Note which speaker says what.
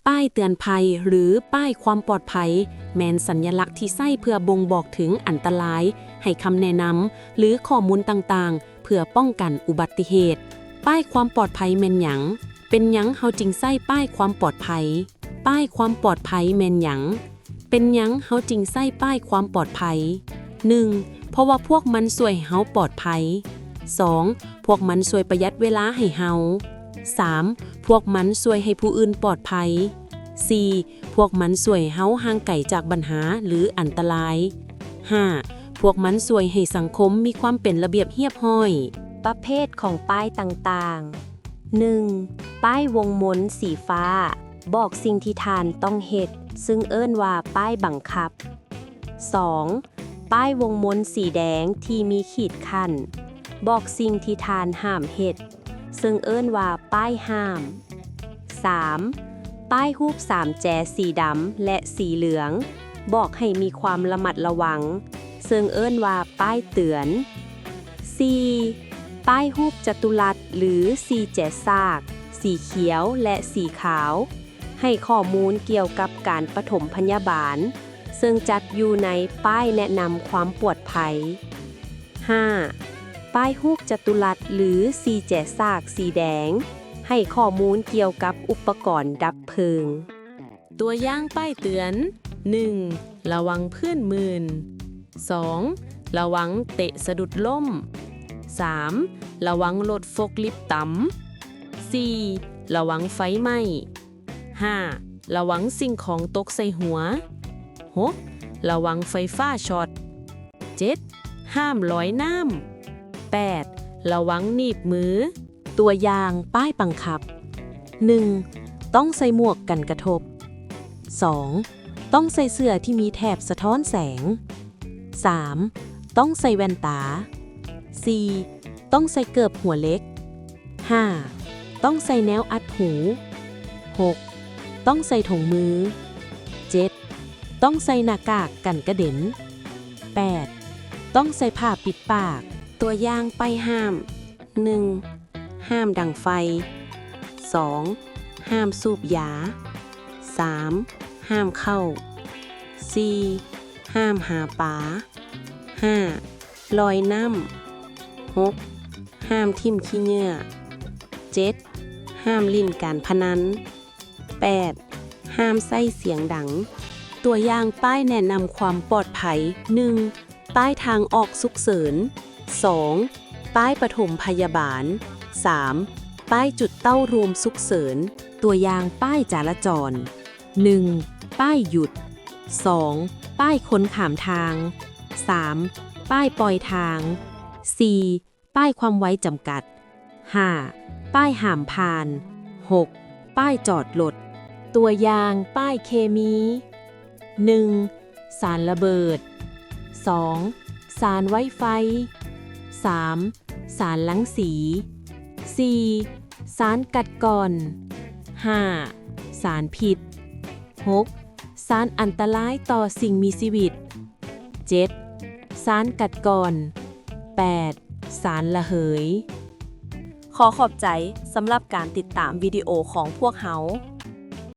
Speaker 1: ป้ายเตือนภัยหรือป้ายความปลอดภัยแม่นสัญลักษณ์ที่ใช้เพื่อบ่งบอกถึงอันตรายให้คำแนะนำหรือข้อมูลต่างๆเพื่อป้องกันอุบัติเหตุป้ายความปลอดภัยแม่นหยังเป็นหยังเฮาจึงใช้ป้ายความปลอดภัยป้ายความปลอดภัยแม่นหยังเป็นหยังเฮาจึงใช้ป้ายความปลอดภัย 1. เพราะว่าพวกมันช่วยให้เฮาปลอดภัย 2. พวกมันช่วยประหยัดเวลาให้เฮา 3. พวกมันช่วยให้ผู้อื่นปลอดภัย 4. พวกมันช่วยให้เฮาห่างไกลจากปัญหาหรืออันตราย 5. พวกมันช่วยให้สังคมมีความเป็นระเบียบเรียบร้อย
Speaker 2: ประเภทของป้ายต่างๆ 1. ป้ายวงมนสีฟ้าบอกสิ่งที่ท่านต้องเฮ็ดซึ่งเอิ้นว่าป้ายบังคับ 2. ป้ายวงมนสีแดงที่มีขีดขั้นบอกสิ่งที่ท่านห้ามเฮ็ดซึ่งเอิ้นว่าป้ายห้าม 3. ป้ายรูปสามแจสีดำและสีเหลืองบอกให้มีความระมัดระวังซึ่งเอิ้นว่าป้ายเตือน 4. ป้ายรูปจัตุรัสหรือสีแจซากสีเขียวและสีขาวให้ข้อมูลเกี่ยวกับการปฐมพยาบาลซึ่งจัดอยู่ในป้ายแนะนำความปลอดภัย 5. ป้ายรูปจัตุรัสหรือสีแจซากสีแดงให้ข้อมูลเกี่ยวกับอุปกรณ์ดับเพลิง
Speaker 1: ตัวอย่างป้ายเตือน 1. ระวังเพื่อนมืน 2. ระวังเตะสะดุดล้ม 3. ระวังรถโฟล์คลิฟต์ต่ำ 4. ระวังไฟไหม้ 5. ระวังสิ่งของตกใส่หัว 6. ระวังไฟฟ้าช็อต 7. ห้ามลอยน้ำ 8. ระวังหนีบมือ ตัวอย่างป้ายบังคับ 1. ต้องใส่หมวกกันกระทบ 2. ต้องใส่เสื้อที่มีแถบสะท้อนแสง 3. ต้องใส่แว่นตา 4. ต้องใส่เกิบหัวเล็ก 5. ต้องใส่แนวอัดหู 6. ต้องใส่ถุงมือ 7. ต้องใส่หน้ากากกันกระเด็น 8. ต้องใส่ผ้าปิดปาก ตัวอย่างป้ายห้าม 1. ห้ามดังไฟ 2. ห้ามสูบยา 3. ห้ามเข้า 4. ห้ามหาปลา 5. ลอยน้ำ 6. ห้ามทิ่มขี้เหงื่อ 7. ห้ามลิ้นการพนัน 8. ห้ามใส่เสียงดัง ตัวอย่างป้ายแนะนำความปลอดภัย 1. ป้ายทางออกฉุกเฉิน 2. ป้ายปฐมพยาบาล 3. ป้ายจุดเต้ารวมฉุกเฉิน ตัวอย่างป้ายจราจร 1. ป้ายหยุด 2. ป้ายคนข้ามทาง 3. ป้ายปล่อยทาง 4. ป้ายความไว้จำกัด 5. ป้ายห้ามผ่าน 6. ป้ายจอดรถ ตัวอย่างป้ายเคมี 1. สารระเบิด 2. สารไวไฟ 3. สารรังสี 4. สารกัดกร่อน 5. สารพิษ 6. สารอันตรายต่อสิ่งมีชีวิต 7. สารกัดกร่อน 8. สารระเหย ขอขอบใจสำหรับการติดตามวิดีโอของพวกเรา